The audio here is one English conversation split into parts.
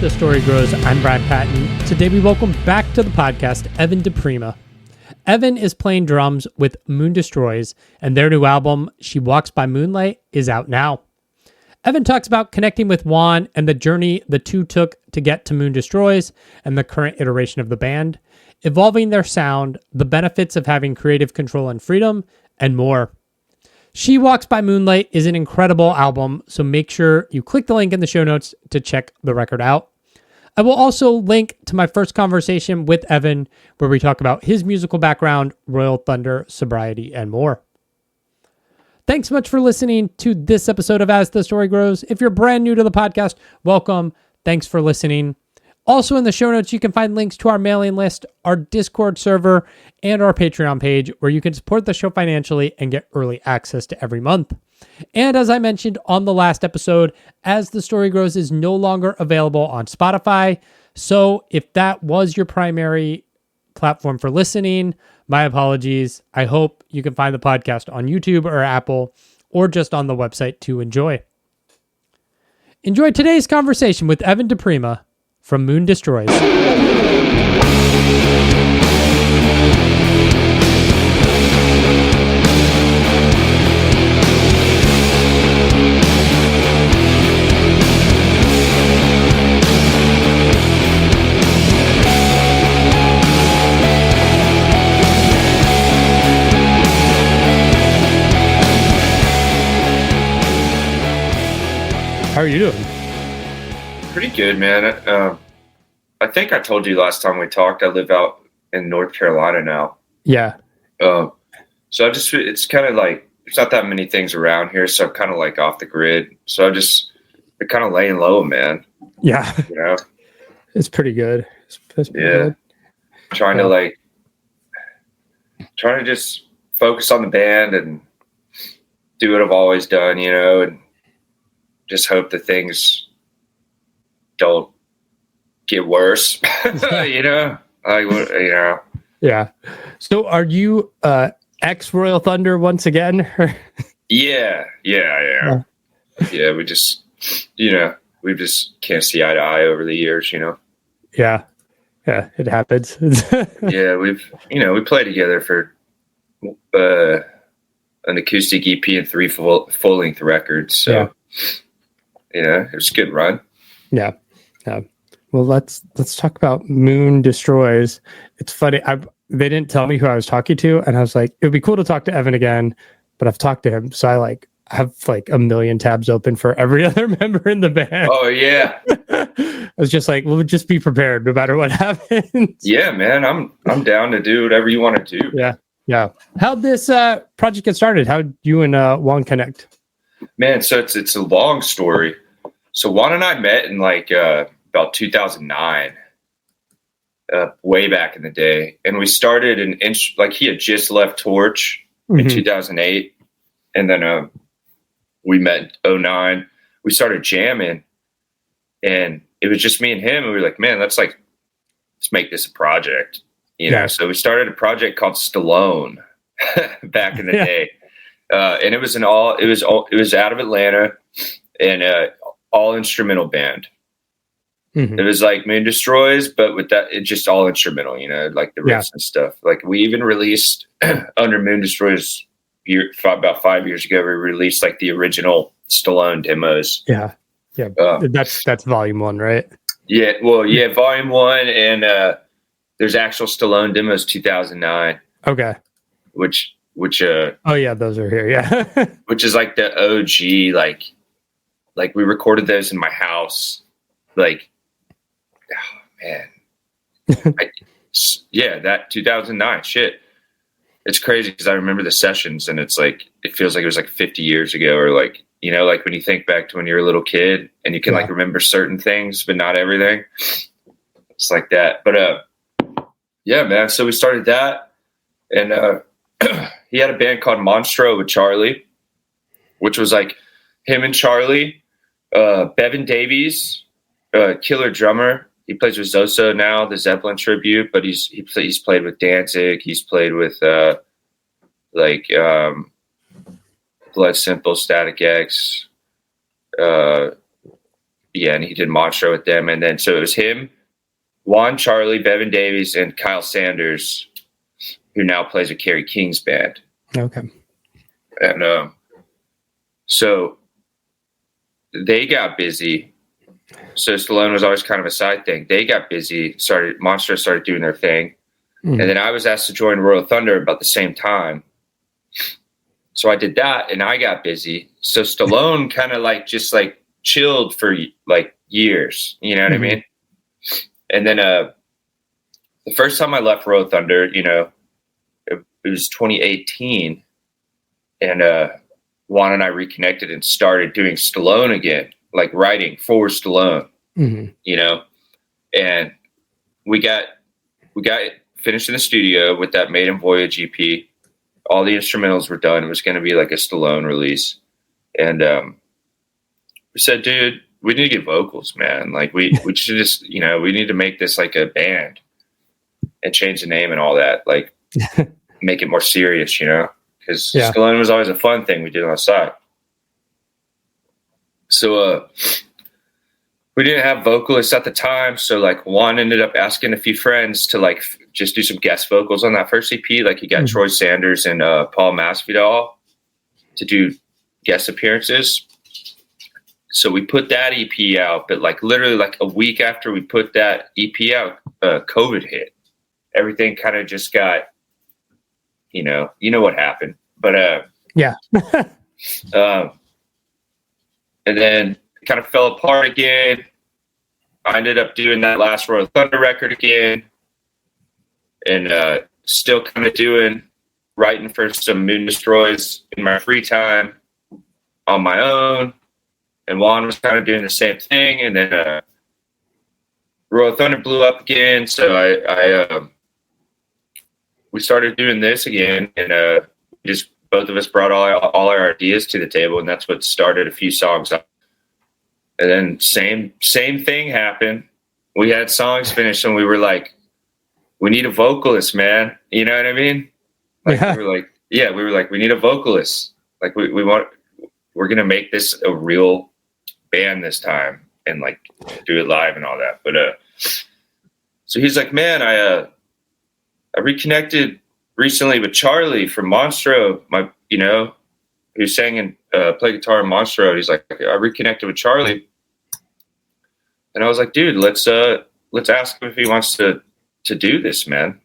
the story grows, I'm Brad Patton. Today we welcome back to the podcast Evan Diprima. Evan is playing drums with Moon Destroys, and their new album, She Walks By Moonlight, is out now. Evan talks about connecting with Juan and the journey the two took to get to Moon Destroys and the current iteration of the band, evolving their sound, the benefits of having creative control and freedom, and more. She Walks By Moonlight is an incredible album, so make sure you click the link in the show notes to check the record out. I will also link to my first conversation with Evan, where we talk about his musical background, Royal Thunder, sobriety, and more. Thanks so much for listening to this episode of As the Story Grows. If you're brand new to the podcast, welcome. Thanks for listening. Also in the show notes, you can find links to our mailing list, our Discord server, and our Patreon page, where you can support the show financially and get early access to every month. And as I mentioned on the last episode, As the Story Grows is no longer available on Spotify. So if that was your primary platform for listening, my apologies. I hope you can find the podcast on YouTube or Apple, or just on the website to enjoy. Enjoy today's conversation with Evan Diprima from Moon Destroys. How are you doing? Pretty good, man. I think I told you last time we talked, I live out in North Carolina now. Yeah. So it's kind of like, there's not that many things around here, so I'm kind of like off the grid. So I'm kind of laying low, man. Yeah. You know? It's pretty good. It's pretty good. Trying to just focus on the band and do what I've always done, you know, and just hope that things don't get worse. You know, Yeah. So are you ex Royal Thunder once again? Yeah. We just can't see eye to eye over the years, you know. Yeah, it happens. Yeah, we played together for an acoustic EP and 3 full-length records. So it was a good run. Yeah. Well, let's talk about Moon Destroys. It's funny. They didn't tell me who I was talking to, and I was like, it would be cool to talk to Evan again, but I've talked to him, so I have a million tabs open for every other member in the band. Oh yeah. I was just like, well, just be prepared no matter what happens. Yeah, man. I'm down to do whatever you want to do. Yeah. How'd this project get started? How'd you and Juan connect? Man, so it's a long story. So Juan and I met in about 2009, way back in the day. And we started he had just left Torch in 2008. And then we met in 2009. We started jamming, and it was just me and him. And we were like, man, let's make this a project, you know? So we started a project called Stallone back in the day. And it was it was out of Atlanta, and all instrumental band. It was like Moon Destroys, but with that, it's just all instrumental, you know, like the riffs and stuff. Like we even released under Moon Destroys about 5 years ago, we released like the original Stallone demos. Yeah. That's volume 1, right? Yeah. Well, yeah, volume 1, and there's actual Stallone demos 2009. Okay. Which oh yeah, those are here. Yeah. Which is like the OG, like we recorded those in my house. Like, oh man. That 2009 shit. It's crazy because I remember the sessions, and it's like, it feels like it was like 50 years ago, or like, you know, like when you think back to when you're a little kid and you can like remember certain things, but not everything. It's like that. But yeah, man. So we started that, and he had a band called Monstro with Charlie, which was like him and Charlie, Bevan Davies, killer drummer. He plays with Zoso now, the Zeppelin tribute, but he's played with Danzig. He's played with Blood Simple, Static X, yeah, and he did Monstro with them. And then so it was him, Juan, Charlie, Bevan Davies, and Kyle Sanders, who now plays with Kerry King's band. Okay. And so they got busy. So Stallone was always kind of a side thing. They got busy, Monstro started doing their thing. And then I was asked to join Royal Thunder about the same time. So I did that, and I got busy. So Stallone kind of like just like chilled for like years, you know what I mean? And then the first time I left Royal Thunder, you know, it was 2018, and Juan and I reconnected and started doing Stallone again, like writing for Stallone, you know, and we got finished in the studio with that Maiden Voyage EP. All the instrumentals were done. It was going to be like a Stallone release. And we said, dude, we need to get vocals, man. Like we should just, you know, we need to make this like a band and change the name and all that. Like make it more serious, you know, because Stallone was always a fun thing we did on the side. So we didn't have vocalists at the time. So like Juan ended up asking a few friends to like just do some guest vocals on that first EP. Like he got Troy Sanders and Paul Masvidal to do guest appearances. So we put that EP out, but like literally like a week after we put that EP out, COVID hit. Everything kind of just got, you know what happened. But and then it kind of fell apart again. I ended up doing that last Royal Thunder record again, and still kind of writing for some Moon Destroys in my free time on my own. And Juan was kind of doing the same thing. And then Royal Thunder blew up again. So we started doing this again, and just both of us brought all our ideas to the table, and that's what started a few songs up. And then same thing happened. We had songs finished, and we were like, we need a vocalist, man. You know what I mean? Like we were like, we need a vocalist. Like we're going to make this a real band this time and like do it live and all that. But so he's like, man, I reconnected recently with Charlie from Monstro, who sang and played guitar in Monstro. He's like, I reconnected with Charlie. And I was like, dude, let's ask him if he wants to do this, man.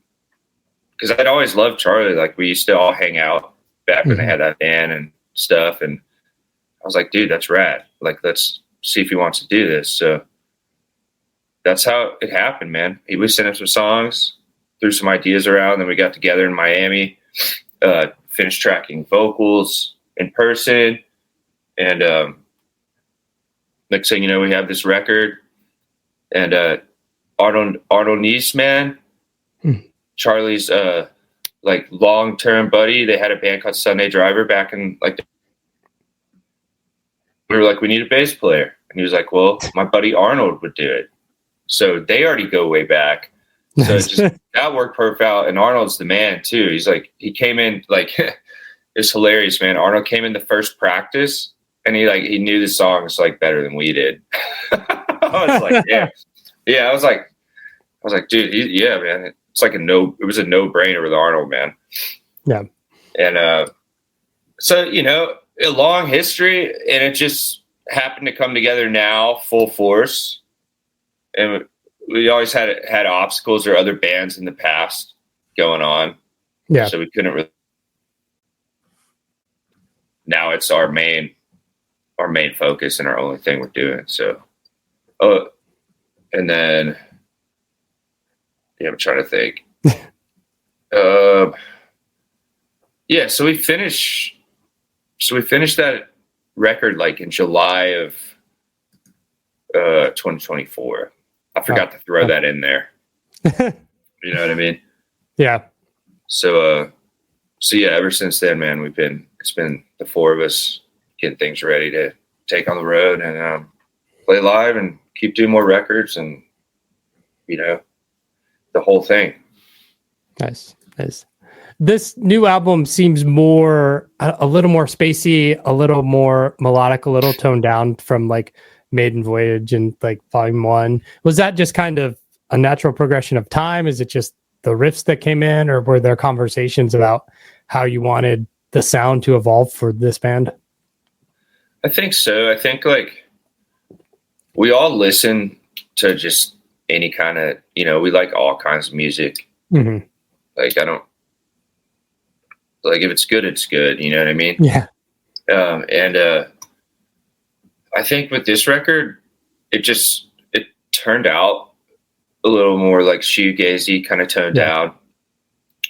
Because I'd always loved Charlie. Like we used to all hang out back when they had that band and stuff. And I was like, dude, that's rad. Like, let's see if he wants to do this. So that's how it happened, man. We sent him some songs, threw some ideas around, then we got together in Miami, finished tracking vocals in person. And next thing you know, we have this record. And Arnold Neese, man, Charlie's like long-term buddy. They had a band called Sunday Driver back in like we were like, we need a bass player. And he was like, well, my buddy Arnold would do it. So they already go way back. So that worked perfect out. And Arnold's the man too. He's like, he came in like, it's hilarious, man. Arnold came in the first practice and he knew the songs like better than we did. I was like, yeah. I was like, dude, man. It's like it was a no-brainer with Arnold, man. Yeah. And so, a long history, and it just happened to come together now full force. And we always had obstacles or other bands in the past going on. Yeah. So we couldn't really. Now it's our main focus and our only thing we're doing. So, and then, I'm trying to think. So we finished that record like in July of 2024. I forgot to throw that in there. You know what I mean? Yeah. So ever since then, man, it's been the four of us getting things ready to take on the road and play live and keep doing more records and, the whole thing. Nice. This new album seems a little more spacey, a little more melodic, a little toned down from like Maiden Voyage and like Volume 1. Was that just kind of a natural progression of time? Is it just the riffs that came in, or were there conversations about how you wanted the sound to evolve for this band? I think so. I think like we all listen to just any kind of, we like all kinds of music. Mm-hmm. Like I don't like if it's good, it's good. You know what I mean? Yeah. And I think with this record, it turned out a little more like shoegazy, kind of toned down.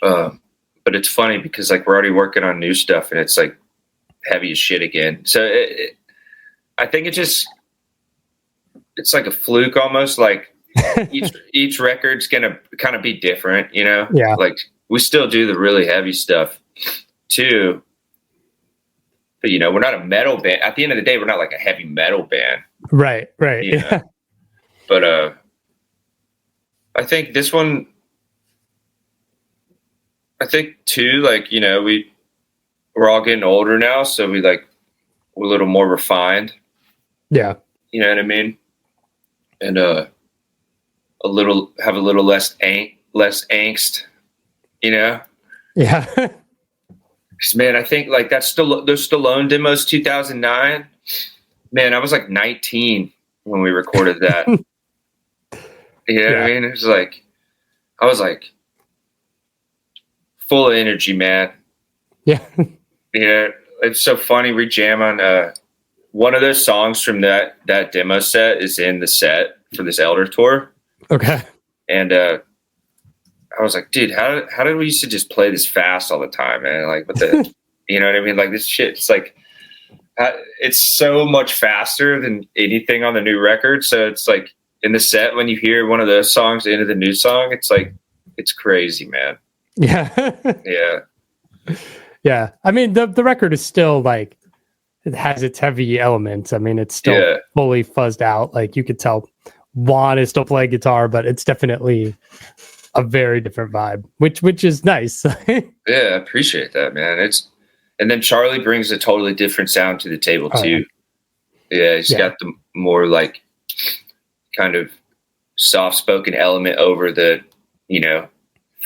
But it's funny because like we're already working on new stuff and it's like heavy as shit again. So I think it's like a fluke almost. Like each record's gonna kind of be different, Yeah. Like we still do the really heavy stuff too. But we're not a metal band. At the end of the day, we're not like a heavy metal band. Right. Yeah. But I think this one, I think too, like, we're all getting older now, so we're a little more refined. Yeah. You know what I mean? And have a little less angst, Yeah. Because man, I think like those Stallone demos 2009. Man, I was like 19 when we recorded that. You know what I mean? It was like I was like full of energy, man. Yeah. Yeah, it's so funny. We jam on one of those songs from that demo set is in the set for this Elder tour. Okay. And I was like, dude, how did we used to just play this fast all the time, man? Like, what the, you know what I mean? Like this shit, it's like, it's so much faster than anything on the new record. So it's like in the set, when you hear one of those songs into the new song, it's like, it's crazy, man. Yeah. Yeah. Yeah. I mean, the record is still like, it has its heavy elements. I mean, it's still fully fuzzed out. Like you could tell Juan is still playing guitar, but it's definitely a very different vibe, which is nice. Yeah, I appreciate that, man. And then Charlie brings a totally different sound to the table too. Yeah, he's got the more like kind of soft-spoken element over the,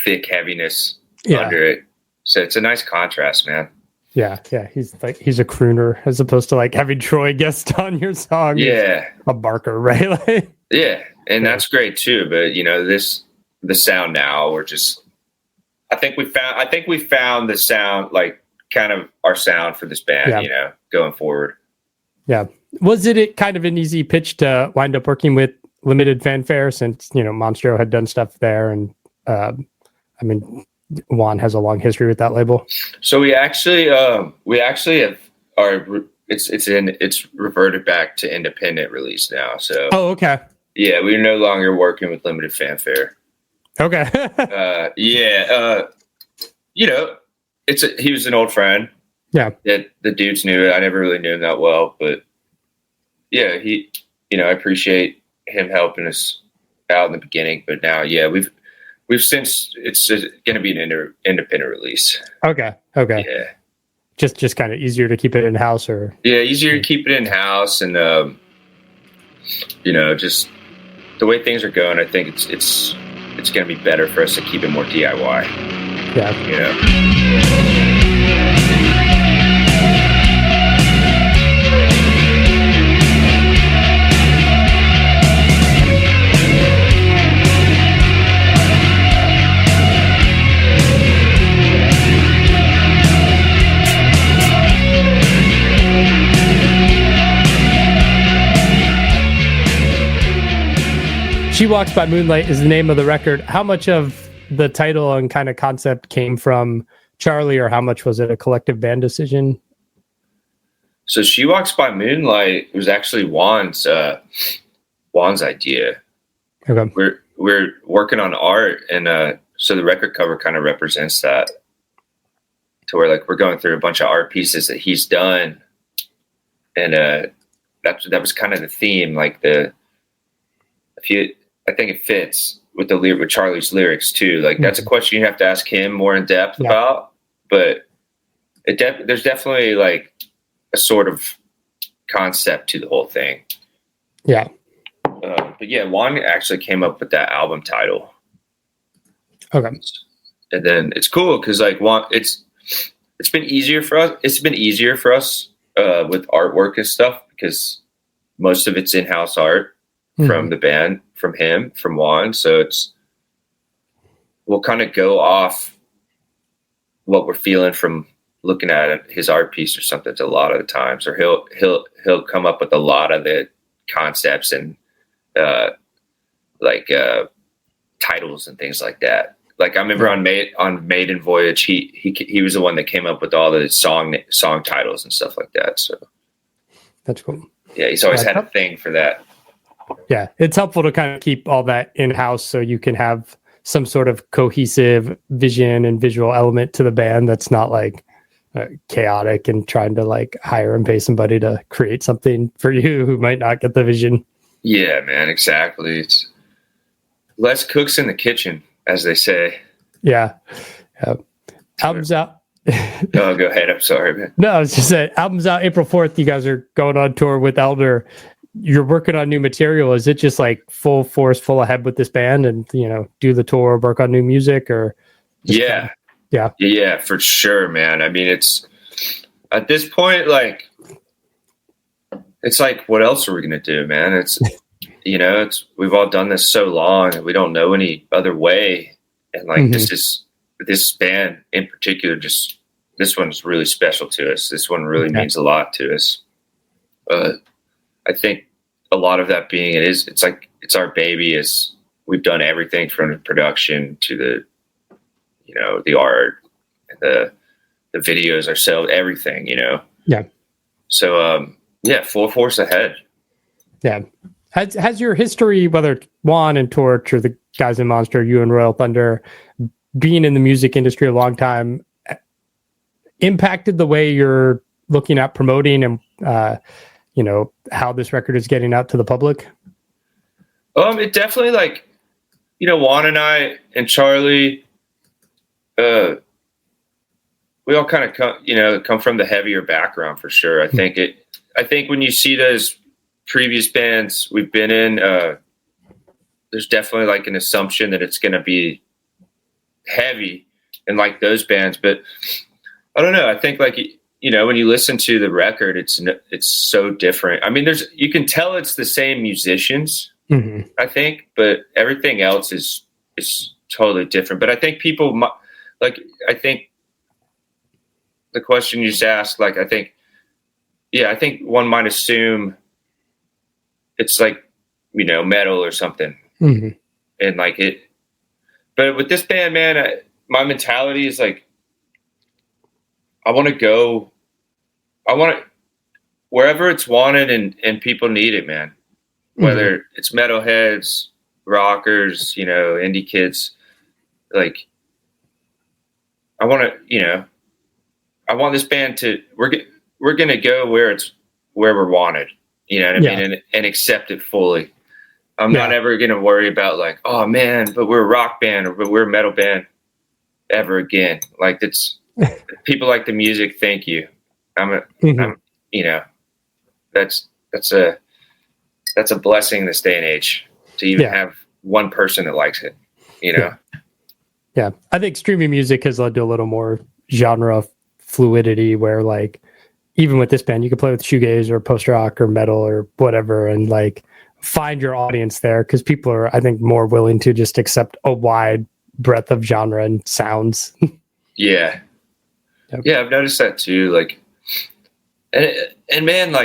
thick heaviness under it. So it's a nice contrast, man. Yeah, he's a crooner as opposed to like having Troy guest on your song. Yeah, a barker, right? Yeah, and that's great too. But the sound now, I think we found the sound, like kind of our sound for this band, going forward. Yeah. Was it kind of an easy pitch to wind up working with Limited Fanfare since, Monstro had done stuff there? And I mean, Juan has a long history with that label. So we actually have it's reverted back to independent release now. So okay. Yeah, we're no longer working with Limited Fanfare. Okay. He was an old friend. Yeah. The dudes knew it. I never really knew him that well, but yeah, I appreciate him helping us out in the beginning. But now, we've since it's going to be an independent release. Okay. Yeah. Just kind of easier to keep it in house, or easier to keep it in house, and just the way things are going, I think it's going to be better for us to keep it more DIY. Yeah. She Walks By Moonlight is the name of the record. How much of the title and kind of concept came from Charlie, or how much was it a collective band decision? So She Walks By Moonlight was actually Juan's idea. Okay. We're working on art, and so the record cover kind of represents that, to where like we're going through a bunch of art pieces that he's done, and that was kind of the theme. Like I think it fits with with Charlie's lyrics too. Like that's a question you have to ask him more in depth about, but there's definitely like a sort of concept to the whole thing. Yeah. But yeah, Juan actually came up with that album title. Okay. And then it's cool because like Juan, it's been easier for us. It's been easier for us with artwork and stuff because most of it's in-house art from the band, from him, from Juan. So we'll kind of go off what we're feeling from looking at his art piece or something a lot of the times, or he'll come up with a lot of the concepts and titles and things like that. Like I remember on Maiden Voyage, he was the one that came up with all the song titles and stuff like that. So that's cool. Yeah, he's always had a thing for that. Yeah, it's helpful to kind of keep all that in-house so you can have some sort of cohesive vision and visual element to the band that's not like chaotic and trying to like hire and pay somebody to create something for you who might not get the vision. Yeah, man, exactly. It's less cooks in the kitchen, as they say. Yeah. Album's out. Oh, go ahead. I'm sorry, man. No, I was just saying, album's out April 4th. You guys are going on tour with Elder. You're working on new material. Is it just like full force, full ahead with this band and, do the tour, work on new music or? Yeah. Yeah, for sure, man. I mean, it's at this point, like, it's like, what else are we going to do, man? It's, we've all done this so long and we don't know any other way. And like, this band in particular, this one's really special to us. This one really means a lot to us. I think a lot of that being it's our baby. We've done everything from the production to the art and the videos ourselves, everything, Yeah. So, full force ahead. Yeah. Has your history, whether it's Juan and Torch or the guys in Monster, you and Royal Thunder, being in the music industry a long time, impacted the way you're looking at promoting and, how this record is getting out to the public? It definitely Juan and I and Charlie, we all kind of come from the heavier background for sure. I think when you see those previous bands we've been in, there's definitely like an assumption that it's going to be heavy and like those bands, but I don't know. I think when you listen to the record, it's so different. I mean, you can tell it's the same musicians, I think, but everything else is totally different. But I think I think the question you just asked, I think one might assume it's like, metal or something. And but with this band, man, my mentality is like, I want to wherever it's wanted and people need it, man. Whether it's metalheads, rockers, indie kids, I want this band we're going to go where we're wanted, you know what I mean? And accept it fully. I'm not ever going to worry about oh man, but we're a rock band or but we're a metal band ever again. People like the music. Thank you. I'm that's a blessing in this day and age to even have one person that likes it, Yeah. I think streaming music has led to a little more genre fluidity where even with this band, you could play with shoegaze or post rock or metal or whatever and find your audience there because people are, I think, more willing to just accept a wide breadth of genre and sounds. Yeah. Yep. Yeah, I've noticed that too. And man,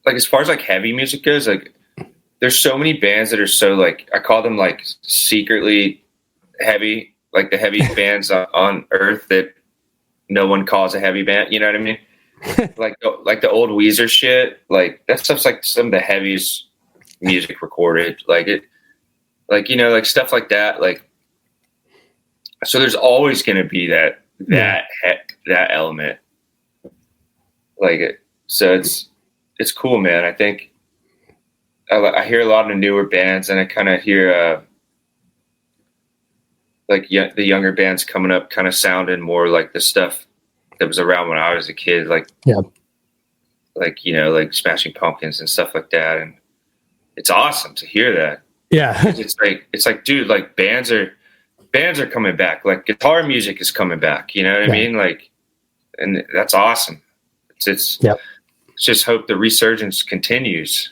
as far as heavy music goes, there's so many bands that are so I call them secretly heavy, the heaviest bands on earth that no one calls a heavy band. You know what I mean? like the old Weezer shit. That stuff's some of the heaviest music recorded. Stuff like that. So there's always going to be that element. So it's cool, man. I think I hear a lot of newer bands, and I kind of hear the younger bands coming up, kind of sounding more like the stuff that was around when I was a kid. like, you know, like Smashing Pumpkins and stuff like that. And it's awesome to hear that. Yeah. It's like, dude, like bands are coming back. Like guitar music is coming back. You know what I mean? Like, and that's awesome. It's just hope the resurgence continues.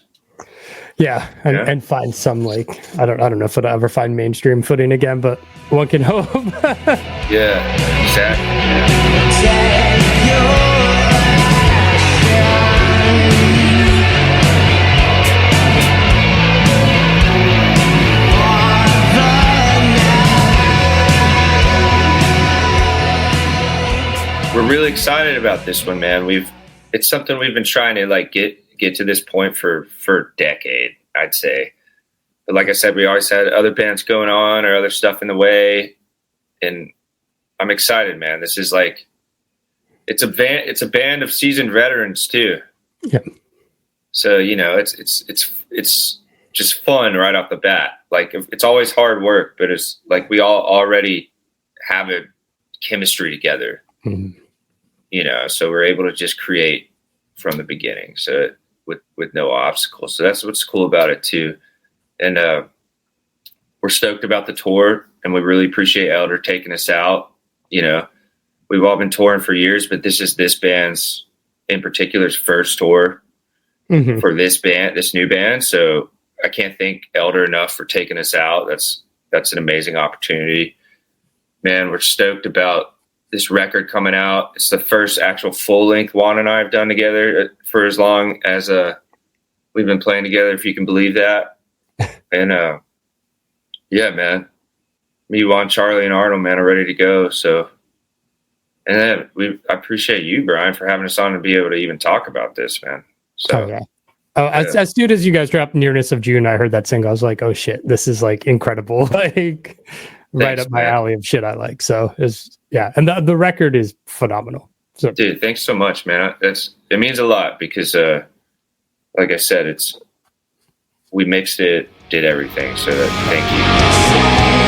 Yeah, and find some, like, I don't know if it'll ever find mainstream footing again, but one can hope. Yeah, exactly. Yeah. We're really excited about this one, man. It's something we've been trying to like get to this point for a decade, I'd say. But like I said, we always had other bands going on or other stuff in the way, and I'm excited, man. This is like it's a band of seasoned veterans too. Yep. So, you know, it's just fun right off the bat. Like it's always hard work, but it's like we all already have a chemistry together. Mm-hmm. You know, so we're able to just create from the beginning, so with no obstacles. So that's what's cool about it too. And we're stoked about the tour, and we really appreciate Elder taking us out. You know, we've all been touring for years, but this is this band's in particular's first tour for this new band. So I can't thank Elder enough for taking us out. That's an amazing opportunity, man. We're stoked about this record coming out. It's the first actual full length Juan and I have done together for as long as we've been playing together, if you can believe that. And yeah, man, me, Juan, Charlie, and Arnold, man, are ready to go. So, and then I appreciate you, Brian, for having us on and be able to even talk about this, man. So, As soon as you guys dropped Nearness of June, I heard that single. I was like, oh shit, this is like incredible. Like right up my alley of shit I like. So and the record is phenomenal. So, dude, thanks so much, man. It means a lot because, like I said, we mixed it, did everything. So thank you.